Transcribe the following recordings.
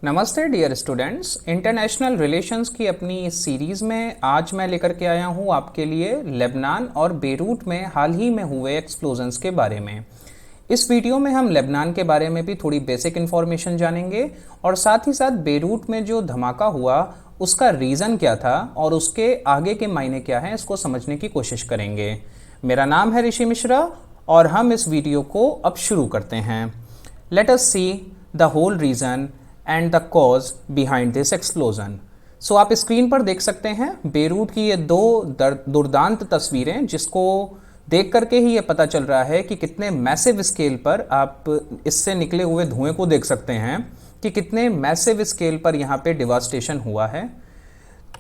नमस्ते dear students. International relations की अपनी इस सीरीज़ में आज मैं लेकर के आया हूँ आपके लिए लेबनान और बेरूट में हाल ही में हुए एक्सप्लोजन्स के बारे में। इस वीडियो में हम लेबनान के बारे में भी थोड़ी बेसिक इन्फॉर्मेशन जानेंगे और साथ ही साथ बेरूट में जो धमाका हुआ उसका रीज़न क्या था और उसके आगे के मायने क्या हैं, इसको समझने की कोशिश करेंगे। मेरा नाम है ऋषि मिश्रा और हम इस वीडियो को अब शुरू करते हैं। Let us see the whole reason and the cause behind this explosion. So आप स्क्रीन पर देख सकते हैं बेरूट की ये दो दुर्दांत तस्वीरें, जिसको देख करके ही ये पता चल रहा है कि कितने मैसिव स्केल पर आप इससे निकले हुए धुएं को देख सकते हैं कि कितने मैसिव स्केल पर यहाँ पे डिवास्टेशन हुआ है।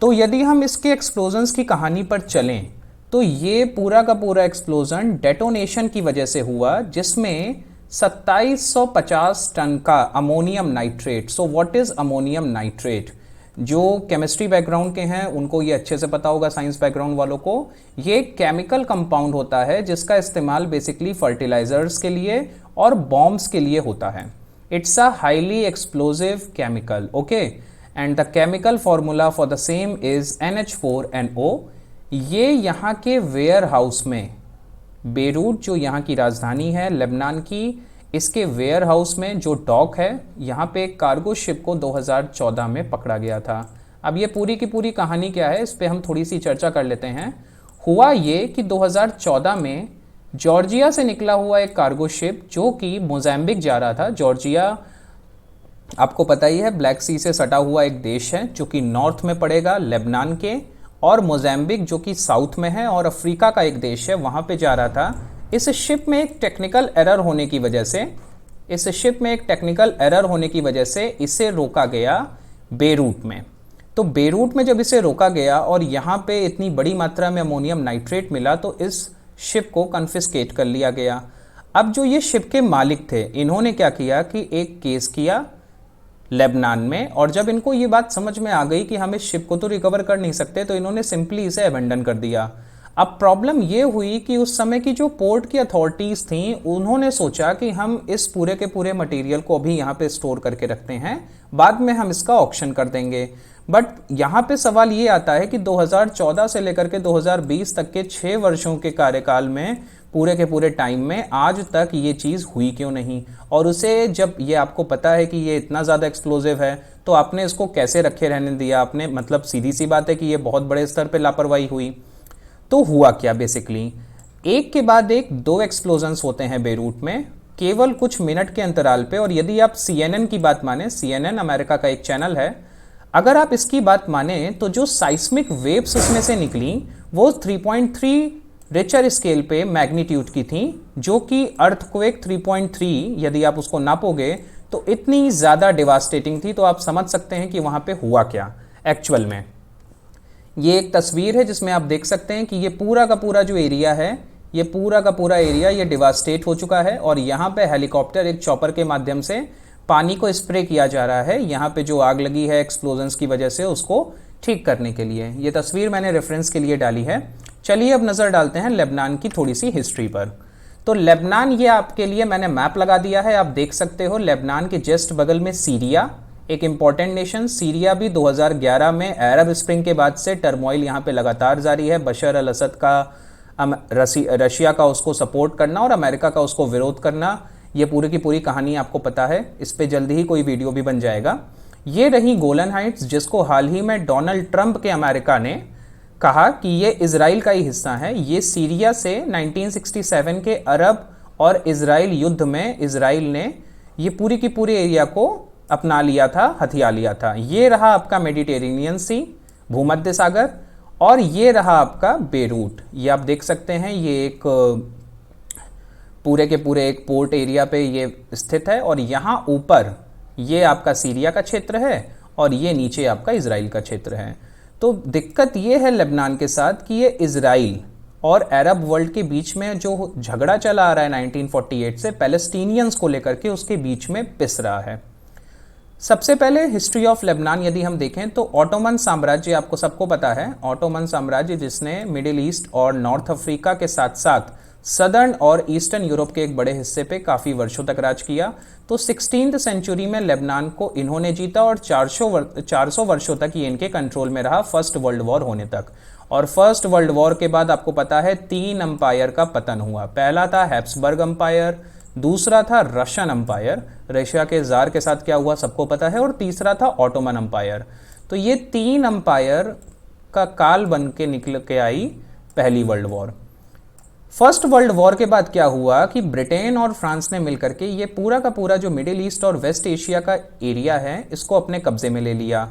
तो यदि हम इसके एक्सप्लोजन्स की कहानी पर चलें तो ये पूरा का पूरा एक्सप्लोजन डेटोनेशन की वजह से हुआ, जिसमें 2750 टन का ammonium nitrate. So what is ammonium nitrate? जो केमिस्ट्री बैकग्राउंड के हैं उनको ये अच्छे से पता होगा, साइंस बैकग्राउंड वालों को। ये केमिकल कंपाउंड होता है जिसका इस्तेमाल बेसिकली फर्टिलाइजर्स के लिए और बॉम्ब्स के लिए होता है। It's a highly explosive chemical, okay, and the chemical formula for the same is NH4NO। ये यहाँ के वेयर हाउस में, बेरूट जो यहाँ की राजधानी है लेबनान की, इसके वेयर हाउस में जो डॉक है, यहाँ पे एक कार्गो शिप को 2014 में पकड़ा गया था। अब ये पूरी की पूरी कहानी क्या है, इस पे हम थोड़ी सी चर्चा कर लेते हैं। हुआ ये कि 2014 में जॉर्जिया से निकला हुआ एक कार्गो शिप जो कि मोज़ाम्बिक जा रहा था। जॉर्जिया आपको पता ही है, ब्लैक सी से सटा हुआ एक देश है जो कि नॉर्थ में पड़ेगा लेबनान के, और मोज़ाम्बिक जो कि साउथ में है और अफ्रीका का एक देश है, वहाँ पे जा रहा था। इस शिप में एक टेक्निकल एरर होने की वजह से इसे रोका गया बेरूट में। तो बेरूट में जब इसे रोका गया और यहाँ पे इतनी बड़ी मात्रा में अमोनियम नाइट्रेट मिला तो इस शिप को कन्फिस्केट कर लिया गया। अब जो ये शिप के मालिक थे, इन्होंने क्या किया कि एक केस किया लेबनान में, और जब इनको ये बात समझ में आ गई कि हम इस शिप को तो रिकवर कर नहीं सकते, तो इन्होंने सिंपली इसे अबेंडन कर दिया। अब प्रॉब्लम ये हुई कि उस समय की जो पोर्ट की अथॉरिटीज़ थी, उन्होंने सोचा कि हम इस पूरे के पूरे मटेरियल को अभी यहाँ पे स्टोर करके रखते हैं, बाद में हम इसका ऑक्शन कर देंगे। बट यहाँ पे सवाल ये आता है कि 2014 से लेकर के 2020 तक के 6 वर्षों के कार्यकाल में, पूरे के पूरे टाइम में आज तक ये चीज़ हुई क्यों नहीं? और उसे जब ये आपको पता है कि ये इतना ज़्यादा एक्सप्लोजिव है तो आपने इसको कैसे रखे रहने दिया? आपने, मतलब सीधी सी बात है कि ये बहुत बड़े स्तर पे लापरवाही हुई। तो हुआ क्या बेसिकली, एक के बाद एक दो एक्सप्लोजन्स होते हैं बेरूट में केवल कुछ मिनट के अंतराल पे। और यदि आप CNN की बात माने, CNN अमेरिका का एक चैनल है, अगर आप इसकी बात माने तो जो साइस्मिक वेव्स उसमें से निकली वो 3.3 रिचर स्केल पे मैग्नीट्यूड की थी, जो कि अर्थक्वेक 3.3 यदि आप उसको नापोगे तो इतनी ज़्यादा डिवास्टेटिंग थी। तो आप समझ सकते हैं कि वहाँ पे हुआ क्या एक्चुअल में। ये एक तस्वीर है जिसमें आप देख सकते हैं कि ये पूरा का पूरा जो एरिया है, ये पूरा का पूरा एरिया ये डिवास्टेट हो चुका है, और यहाँ पे हेलीकॉप्टर एक चॉपर के माध्यम से पानी को स्प्रे किया जा रहा है यहाँ पे जो आग लगी है एक्सप्लोजन्स की वजह से, उसको ठीक करने के लिए। ये तस्वीर मैंने रेफरेंस के लिए डाली है। चलिए अब नज़र डालते हैं लेबनान की थोड़ी सी हिस्ट्री पर। तो लेबनान, ये आपके लिए मैंने मैप लगा दिया है, आप देख सकते हो। लेबनान के जस्ट बगल में सीरिया, एक इंपॉर्टेंट नेशन। सीरिया भी 2011 में अरब स्प्रिंग के बाद से टर्मोइल यहाँ पे लगातार जारी है। बशर अल असद का रशिया का उसको सपोर्ट करना और अमेरिका का उसको विरोध करना, ये पूरी की पूरी कहानी आपको पता है। इस पे जल्दी ही कोई वीडियो भी बन जाएगा। ये रही गोलन हाइट्स, जिसको हाल ही में डोनाल्ड ट्रंप के अमेरिका ने कहा कि ये इजराइल का ही हिस्सा है। ये सीरिया से 1967 के अरब और इजराइल युद्ध में इजराइल ने ये पूरी की पूरी एरिया को अपना लिया था, हथिया लिया था। ये रहा आपका मेडिटेरेनियन सी, भूमध्य सागर, और ये रहा आपका बेरूट। ये आप देख सकते हैं, ये एक पूरे के पूरे एक पोर्ट एरिया पे ये स्थित है, और यहाँ ऊपर ये आपका सीरिया का क्षेत्र है और ये नीचे आपका इजराइल का क्षेत्र है। तो दिक्कत ये है लेबनान के साथ कि ये इजराइल और अरब वर्ल्ड के बीच में जो झगड़ा चला आ रहा है 1948 से पैलेस्टीनियंस को लेकर के, उसके बीच में पिस रहा है। सबसे पहले हिस्ट्री ऑफ लेबनान यदि हम देखें तो ऑटोमन साम्राज्य, आपको सबको पता है, ऑटोमन साम्राज्य जिसने मिडिल ईस्ट और नॉर्थ अफ्रीका के साथ साथ सदर्न और ईस्टर्न यूरोप के एक बड़े हिस्से पे काफ़ी वर्षों तक राज किया। तो 16th सेंचुरी में लेबनान को इन्होंने जीता और 400 वर्षों तक ये इनके कंट्रोल में रहा, फर्स्ट वर्ल्ड वॉर होने तक। और फर्स्ट वर्ल्ड वॉर के बाद आपको पता है 3 अंपायर का पतन हुआ। पहला था हैब्सबर्ग अंपायर, दूसरा था रशियन अंपायर, रशिया के जार के साथ क्या हुआ सबको पता है, और तीसरा था ऑटोमन अंपायर। तो ये 3 अंपायर का काल बन के निकल के आई पहली world war. First world war के बाद क्या हुआ कि ब्रिटेन और फ्रांस ने मिलकर के ये पूरा का पूरा जो मिडिल ईस्ट और वेस्ट एशिया का एरिया है इसको अपने कब्जे में ले लिया।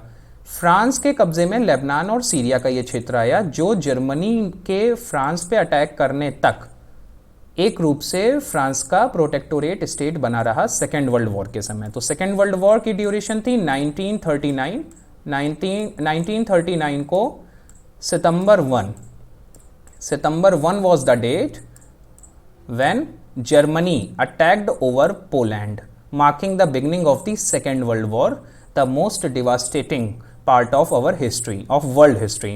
फ्रांस के कब्जे में लेबनान और सीरिया का ये क्षेत्र आया, जो जर्मनी के फ्रांस पे अटैक करने तक एक रूप से फ्रांस का प्रोटेक्टोरेट स्टेट बना रहा सेकेंड वर्ल्ड वॉर के समय। तो सेकेंड वर्ल्ड वॉर की ड्यूरेशन थी 1939 को सितंबर 1 was the date when Germany attacked over Poland, marking the beginning of the Second World War, the most devastating part of our history, of world history.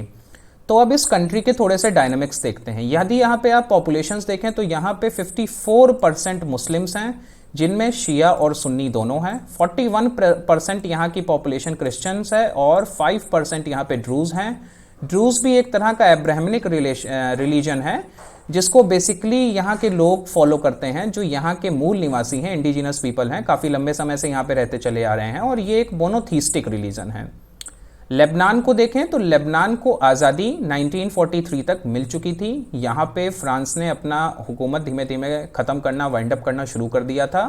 तो अब इस country के थोड़े से dynamics देखते हैं। यदि यहाँ पे आप पॉपुलेशंस देखें तो यहाँ पे 54% मुस्लिम्स हैं, जिनमें शिया और सुन्नी दोनों हैं। 41% यहाँ की पॉपुलेशन क्रिश्चियंस है और 5% यहाँ पे ड्रूज हैं। ड्रूज भी एक तरह का एब्राहमिक रिलीजन है, जिसको बेसिकली यहाँ के लोग फॉलो करते हैं, जो यहाँ के मूल निवासी हैं, इंडिजिनस पीपल हैं, काफ़ी लंबे समय से यहाँ पे रहते चले आ रहे हैं, और ये एक मोनोथीस्टिक रिलीजन है। लेबनान को देखें तो लेबनान को आज़ादी 1943 तक मिल चुकी थी। यहाँ पे फ्रांस ने अपना हुकूमत धीमे धीमे ख़त्म करना, वाइंड अप करना शुरू कर दिया था,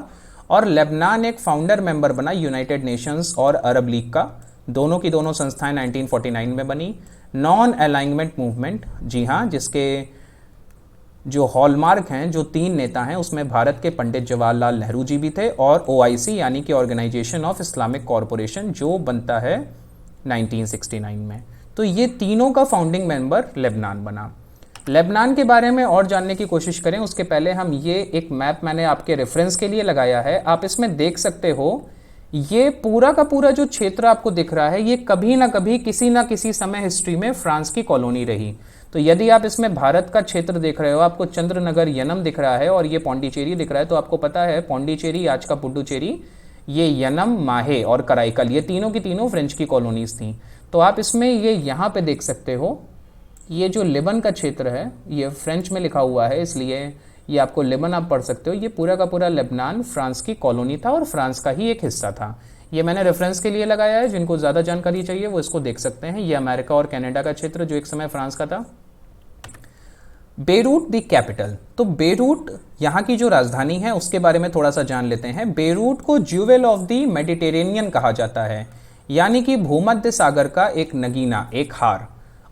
और लेबनान एक फाउंडर मेंबर बना यूनाइटेड नेशंस और अरब लीग का। दोनों की दोनों संस्थाएं 1949 में बनी। नॉन अलाइनमेंट मूवमेंट, जी हाँ, जिसके जो हॉलमार्क हैं, जो 3 नेता हैं, उसमें भारत के पंडित जवाहरलाल नेहरू जी भी थे, और OIC यानी कि ऑर्गेनाइजेशन ऑफ इस्लामिक कॉरपोरेशन, जो बनता है 1969 में। तो ये तीनों का फाउंडिंग मेंबर लेबनान बना। लेबनान के बारे में और जानने की कोशिश करें उसके पहले हम ये एक मैप मैंने आपके रेफरेंस के लिए लगाया है, आप इसमें देख सकते हो। ये पूरा का पूरा जो क्षेत्र आपको दिख रहा है, ये कभी ना कभी किसी ना किसी समय हिस्ट्री में फ्रांस की कॉलोनी रही। तो यदि आप इसमें भारत का क्षेत्र देख रहे हो, आपको चंद्रनगर यनम दिख रहा है और ये पौंडीचेरी दिख रहा है, तो आपको पता है पौंडीचेरी, आज का पुडुचेरी, ये यनम, माहे और कराईकल, ये तीनों की तीनों फ्रेंच की कॉलोनीज थी। तो आप इसमें ये यहाँ पे देख सकते हो, ये जो लेबन का क्षेत्र है ये फ्रेंच में लिखा हुआ है, इसलिए ये आपको लेबन आप पढ़ सकते हो। ये पूरा का पूरा लेबनान फ्रांस की कॉलोनी था और फ्रांस का ही एक हिस्सा था। ये मैंने रेफरेंस के लिए लगाया है, जिनको ज़्यादा जानकारी चाहिए वो इसको देख सकते हैं। ये अमेरिका और कनाडा का क्षेत्र जो एक समय फ्रांस का था। बेरूट द कैपिटल, तो बेरूट यहाँ की जो राजधानी है उसके बारे में थोड़ा सा जान लेते हैं। बेरूट को ज्यूवेल ऑफ द मेडिटेरेनियन कहा जाता है, यानी कि भूमध्य सागर का एक नगीना, एक हार,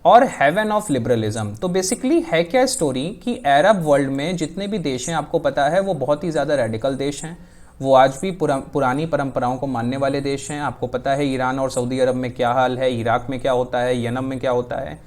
और हेवन ऑफ लिबरलिज्म। तो बेसिकली है क्या स्टोरी कि अरब वर्ल्ड में जितने भी देश हैं, आपको पता है वो बहुत ही ज़्यादा रेडिकल देश हैं, वो आज भी पुरानी परंपराओं को मानने वाले देश हैं। आपको पता है ईरान और सऊदी अरब में क्या हाल है, इराक में क्या होता है, यमन में क्या होता है।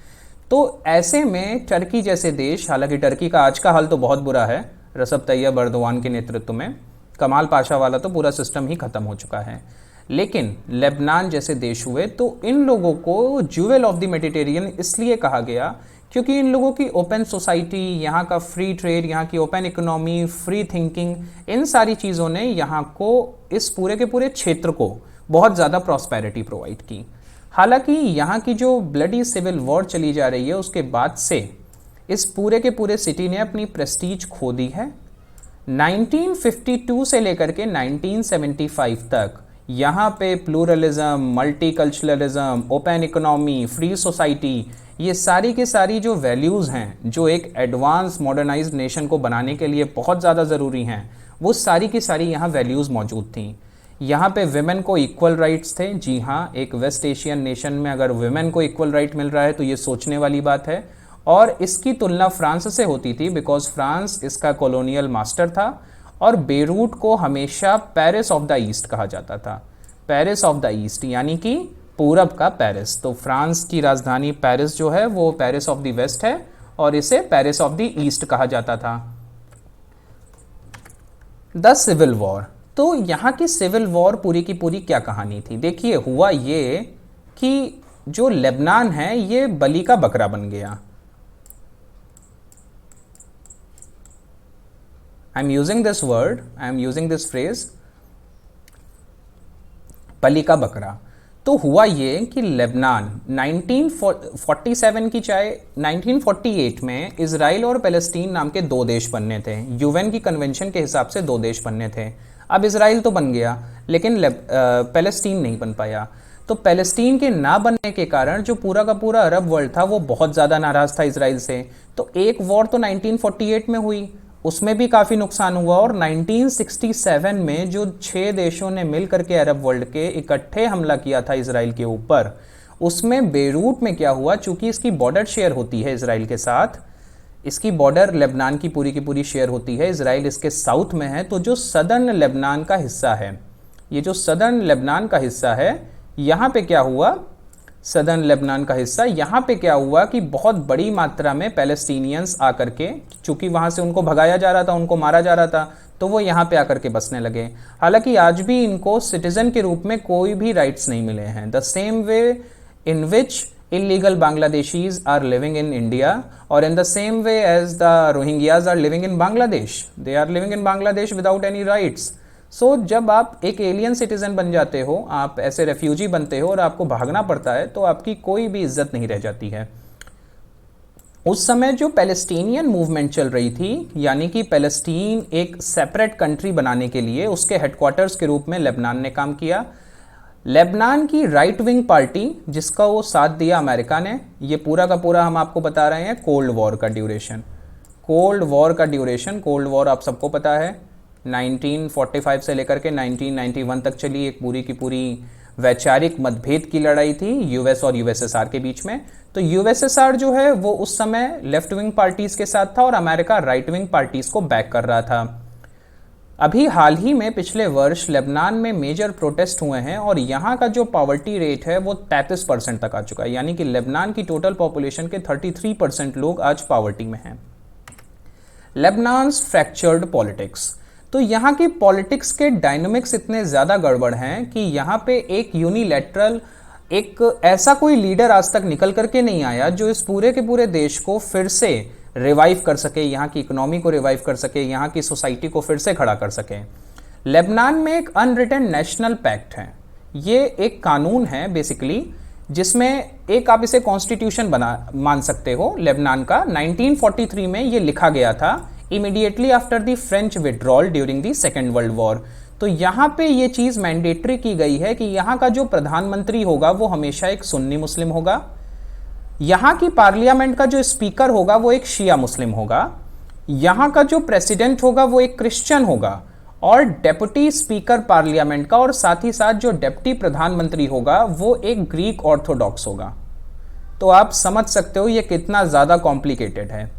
तो ऐसे में टर्की जैसे देश, हालांकि टर्की का आज का हाल तो बहुत बुरा है, रसब तैयब अर्दवान के नेतृत्व में, कमाल पाशा वाला तो पूरा सिस्टम ही खत्म हो चुका है, लेकिन लेबनान जैसे देश हुए। तो इन लोगों को ज्यूवेल ऑफ द मेडिटेरियन इसलिए कहा गया क्योंकि इन लोगों की ओपन सोसाइटी, यहाँ का फ्री ट्रेड, यहाँ की ओपन इकोनॉमी, फ्री थिंकिंग, इन सारी चीज़ों ने यहाँ को, इस पूरे के पूरे क्षेत्र को बहुत ज़्यादा प्रॉस्पेरिटी प्रोवाइड की। हालांकि यहाँ की जो ब्लडी सिविल वॉर चली जा रही है उसके बाद से इस पूरे के पूरे सिटी ने अपनी प्रेस्टीज खो दी है। 1952 से लेकर के 1975 तक यहाँ पे pluralism, multiculturalism, open economy, free society, ये सारी के सारी जो वैल्यूज़ हैं, जो एक एडवांस मॉडर्नाइज्ड नेशन को बनाने के लिए बहुत ज़्यादा ज़रूरी हैं, वो सारी की सारी यहाँ वैल्यूज़ मौजूद थी। यहाँ पे विमेन को इक्वल राइट्स थे। जी हाँ, एक वेस्ट एशियन नेशन में अगर विमेन को इक्वल राइट मिल रहा है तो ये सोचने वाली बात है। और इसकी तुलना फ्रांस से होती थी, बिकॉज फ्रांस इसका कॉलोनियल मास्टर था, और बेरूट को हमेशा पेरिस ऑफ द ईस्ट कहा जाता था। पेरिस ऑफ द ईस्ट यानी कि पूरब का पेरिस। तो फ्रांस की राजधानी पेरिस जो है वो पेरिस ऑफ द वेस्ट है, और इसे पेरिस ऑफ द ईस्ट कहा जाता था। द सिविल वॉर, तो यहाँ की सिविल वॉर पूरी की पूरी क्या कहानी थी? देखिए, हुआ ये कि जो लेबनान है ये बलि का बकरा बन गया। I am using this word, I am using this phrase, बलि का बकरा। तो हुआ ये कि लेबनान 1947 की चाहे 1948 में इजराइल और पैलेस्टीन नाम के दो देश बनने थे। यूएन की कन्वेंशन के हिसाब से दो देश बनने थे। अब इजराइल तो बन गया लेकिन पैलेस्टीन नहीं बन पाया। तो पैलेस्टीन के ना बनने के कारण जो पूरा का पूरा अरब वर्ल्ड था वो बहुत ज़्यादा नाराज़ था इजराइल से। तो एक वॉर तो 1948 में हुई, उसमें भी काफ़ी नुकसान हुआ, और 1967 में जो 6 देशों ने मिल करके अरब वर्ल्ड के इकट्ठे हमला किया था इजराइल के ऊपर, उसमें बेरूट में क्या हुआ, चूंकि इसकी बॉर्डर शेयर होती है इजराइल के साथ, इसकी बॉर्डर लेबनान की पूरी शेयर होती है, इजराइल इसके साउथ में है। तो जो सदर्न लेबनान का हिस्सा है, ये जो सदर्न लेबनान का हिस्सा है, यहाँ पे क्या हुआ, सदर्न लेबनान का हिस्सा, यहाँ पे क्या हुआ कि बहुत बड़ी मात्रा में पैलेस्टीनियंस आकर के, चूंकि वहाँ से उनको भगाया जा रहा था, उनको मारा जा रहा था, तो वो यहाँ पे आकर के बसने लगे। हालांकि आज भी इनको सिटीजन के रूप में कोई भी राइट्स नहीं मिले हैं। The same way in which illegal Bangladeshis are living in India, or in the same way as the Rohingyas are living in Bangladesh, they are living in Bangladesh without any rights. So जब आप एक alien citizen बन जाते हो, आप ऐसे refugee बनते हो और आपको भागना पड़ता है, तो आपकी कोई भी इज्जत नहीं रह जाती है। उस समय जो पैलेस्टीनियन मूवमेंट चल रही थी, यानी कि पैलेस्टीन एक सेपरेट कंट्री बनाने के लिए उसके हेडक्वार्टर्स के रूप में लेबनान ने काम किया। लेबनान की राइट विंग पार्टी, जिसका वो साथ दिया अमेरिका ने, ये पूरा का पूरा हम आपको बता रहे हैं कोल्ड वॉर का ड्यूरेशन। कोल्ड वॉर का ड्यूरेशन, कोल्ड वॉर आप सबको पता है 1945 से लेकर के 1991 तक चली, एक पूरी की पूरी वैचारिक मतभेद की लड़ाई थी यूएस और यूएसएसआर के बीच में। तो यूएसएसआर जो है वो उस समय लेफ्ट विंग पार्टीज के साथ था और अमेरिका राइट विंग पार्टीज को बैक कर रहा था। अभी हाल ही में पिछले वर्ष लेबनान में मेजर प्रोटेस्ट हुए हैं और यहाँ का जो पॉवर्टी रेट है वो 33% तक आ चुका है, यानी कि लेबनान की टोटल पॉपुलेशन के 33% लोग आज पॉवर्टी में हैं। लेबनान्स फ्रैक्चर्ड पॉलिटिक्स, तो यहाँ की पॉलिटिक्स के डायनामिक्स इतने ज़्यादा गड़बड़ हैं कि यहाँ पे एक यूनिलैटरल, एक ऐसा कोई लीडर आज तक निकल करके नहीं आया जो इस पूरे के पूरे देश को फिर से रिवाइव कर सके, यहाँ की इकोनॉमी को रिवाइव कर सके, यहाँ की सोसाइटी को फिर से खड़ा कर सके। लेबनान में एक अनरिटन नेशनल पैक्ट है, ये एक कानून है बेसिकली, जिसमें एक आप इसे कॉन्स्टिट्यूशन मान सकते हो लेबनान का। 1943 में ये लिखा गया था, immediately after the French withdrawal during the second world war. तो यहाँ पे ये चीज़ मैंडेटरी की गई है कि यहाँ का जो प्रधानमंत्री होगा वो हमेशा एक सुन्नी मुस्लिम होगा, यहाँ की पार्लियामेंट का जो स्पीकर होगा वो एक शिया मुस्लिम होगा, यहाँ का जो प्रेसिडेंट होगा वो एक क्रिश्चियन होगा, और डेप्यूटी स्पीकर पार्लियामेंट का और साथ ही साथ जो डेप्टी प्रधानमंत्री होगा वो एक ग्रीक ऑर्थोडॉक्स होगा। तो आप समझ सकते हो ये कितना ज़्यादा कॉम्प्लिकेटेड है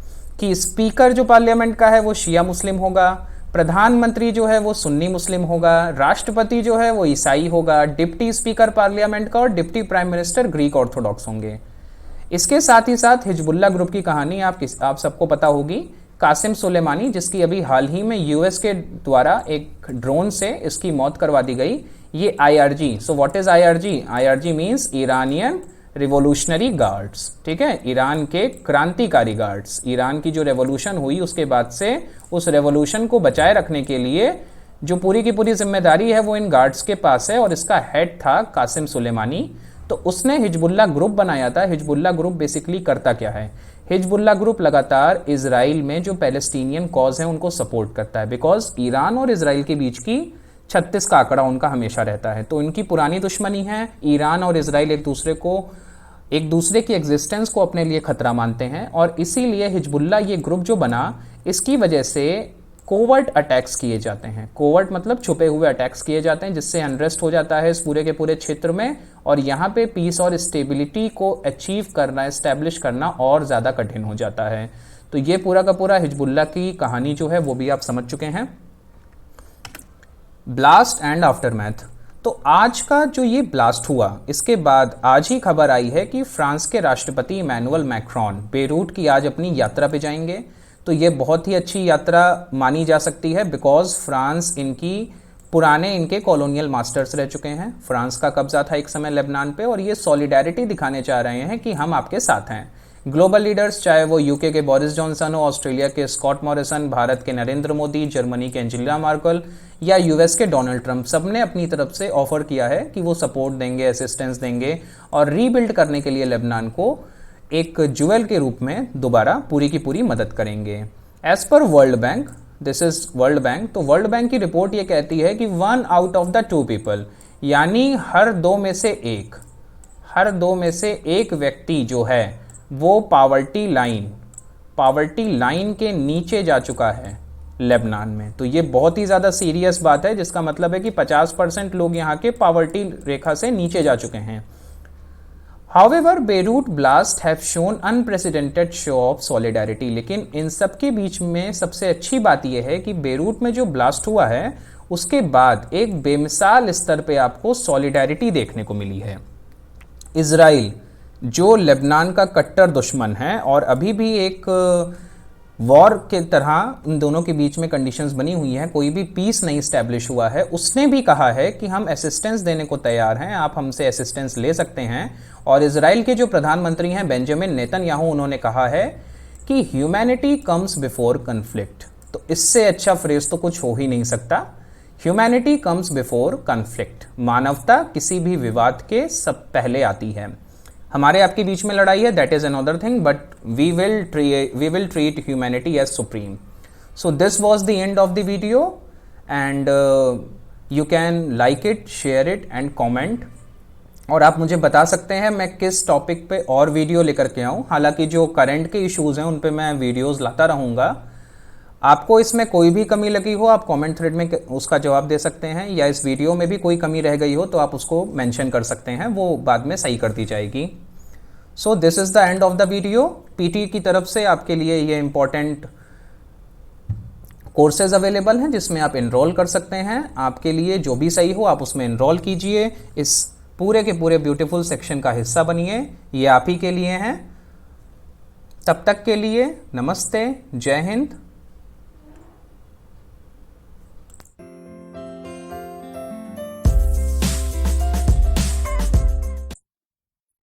कि स्पीकर जो पार्लियामेंट का है वो शिया मुस्लिम होगा, प्रधानमंत्री जो है वो सुन्नी मुस्लिम होगा, राष्ट्रपति जो है वो ईसाई होगा, डिप्टी स्पीकर पार्लियामेंट का और deputy prime minister Greek Orthodox होंगे। इसके साथ ही साथ हिजबुल्ला ग्रुप की कहानी आप सबको पता होगी, कासिम सुलेमानी, जिसकी अभी हाल ही में यूएस के द्वारा एक ड्रोन से इसकी मौत करवा दी गई। ये IRG, so what is IRG? IRG means Iranian revolutionary guards, ठीक है, ईरान के क्रांतिकारी गार्ड्स। ईरान की जो रेवोल्यूशन हुई उसके बाद से उस रेवोल्यूशन को बचाए रखने के लिए जो पूरी की पूरी जिम्मेदारी है वो इन गार्ड्स के पास है, और इसका हेड था कासिम सुलेमानी। तो उसने हिजबुल्ला ग्रुप बनाया था। हिजबुल्ला ग्रुप बेसिकली करता क्या है? हिजबुल्ला ग्रुप लगातार इजराइल में जो पैलेस्टीनियन कॉज है उनको सपोर्ट करता है, बिकॉज ईरान और इजराइल के बीच की 36 का आंकड़ा उनका हमेशा रहता है। तो इनकी पुरानी दुश्मनी है, ईरान और इजराइल एक दूसरे की एग्जिस्टेंस को अपने लिए खतरा मानते हैं, और इसीलिए हिजबुल्ला ये ग्रुप जो बना, इसकी वजह से कोवर्ट अटैक्स किए जाते हैं। कोवर्ट मतलब छुपे हुए अटैक्स किए जाते हैं, जिससे अनरेस्ट हो जाता है इस पूरे के पूरे क्षेत्र में, और यहाँ पे पीस और स्टेबिलिटी को अचीव करना, एस्टैब्लिश करना और ज़्यादा कठिन हो जाता है। तो ये पूरा का पूरा हिजबुल्ला की कहानी जो है वो भी आप समझ चुके हैं। ब्लास्ट एंड आफ्टरमैथ, तो आज का जो ये ब्लास्ट हुआ, इसके बाद आज ही खबर आई है कि फ्रांस के राष्ट्रपति इमैनुअल मैक्रोन बेरूट की आज अपनी यात्रा पे जाएंगे। तो ये बहुत ही अच्छी यात्रा मानी जा सकती है, बिकॉज फ्रांस इनके कॉलोनियल मास्टर्स रह चुके हैं। फ्रांस का कब्जा था एक समय लेबनान पे, और ये सॉलिडेरिटी दिखाने चाह रहे हैं कि हम आपके साथ हैं। ग्लोबल लीडर्स, चाहे वो यूके के बोरिस जॉनसन हो, ऑस्ट्रेलिया के स्कॉट मॉरिसन, भारत के नरेंद्र मोदी, जर्मनी के एंजेला मार्केल या यूएस के डोनाल्ड ट्रंप, सबने अपनी तरफ से ऑफर किया है कि वो सपोर्ट देंगे, असिस्टेंस देंगे और रीबिल्ड करने के लिए लेबनान को एक ज्वेल के रूप में दोबारा पूरी की पूरी मदद करेंगे। As per world bank, this is world bank, तो वर्ल्ड बैंक की रिपोर्ट ये कहती है कि 1 आउट ऑफ द 2 पीपल, यानी हर दो में से एक व्यक्ति जो है वो पावर्टी लाइन के नीचे जा चुका है लेबनान में। तो ये बहुत ही ज़्यादा सीरियस बात है, जिसका मतलब है कि 50% लोग यहाँ के पावर्टी रेखा से नीचे जा चुके हैं। However, Beirut blast have shown unprecedented show of solidarity, लेकिन इन सब के बीच में सबसे अच्छी बात यह है कि बेरूट में जो ब्लास्ट हुआ है उसके बाद एक बेमिसाल स्तर पे आपको सॉलिडारिटी देखने को मिली है। इजराइल जो लेबनान का कट्टर दुश्मन है और अभी भी एक वॉर के तरह इन दोनों के बीच में कंडीशंस बनी हुई हैं, कोई भी पीस नहीं स्टैब्लिश हुआ है, उसने भी कहा है कि हम असिस्टेंस देने को तैयार हैं, आप हमसे असिस्टेंस ले सकते हैं। और इजराइल के जो प्रधानमंत्री हैं बेंजामिन नेतन्याहू, उन्होंने कहा है कि ह्यूमैनिटी कम्स बिफोर कन्फ्लिक्ट। तो इससे अच्छा फ्रेज तो कुछ हो ही नहीं सकता, ह्यूमैनिटी कम्स बिफोर कन्फ्लिक्ट, मानवता किसी भी विवाद के सब पहले आती है। हमारे आपके बीच में लड़ाई है, that is another thing, but we will treat humanity as supreme. So this was the end of the video and you can like it, share it and comment. और आप मुझे बता सकते हैं मैं किस टॉपिक पे और वीडियो लेकर के आऊँ। हालांकि जो करंट के इश्यूज़ हैं उन पे मैं वीडियोज़ लाता रहूँगा। आपको इसमें कोई भी कमी लगी हो आप कमेंट थ्रेड में उसका जवाब दे सकते हैं, या इस वीडियो में भी कोई कमी रह गई हो तो आप उसको मेंशन कर सकते हैं, वो बाद में सही कर दी जाएगी। So this is the end of the video. PT की तरफ से आपके लिए ये इंपॉर्टेंट कोर्सेज अवेलेबल हैं जिसमें आप इनरोल कर सकते हैं। आपके लिए जो भी सही हो आप उसमें इनरोल कीजिए, इस पूरे के पूरे ब्यूटीफुल सेक्शन का हिस्सा बनिए, ये आप ही के लिए हैं। तब तक के लिए नमस्ते, जय हिंद,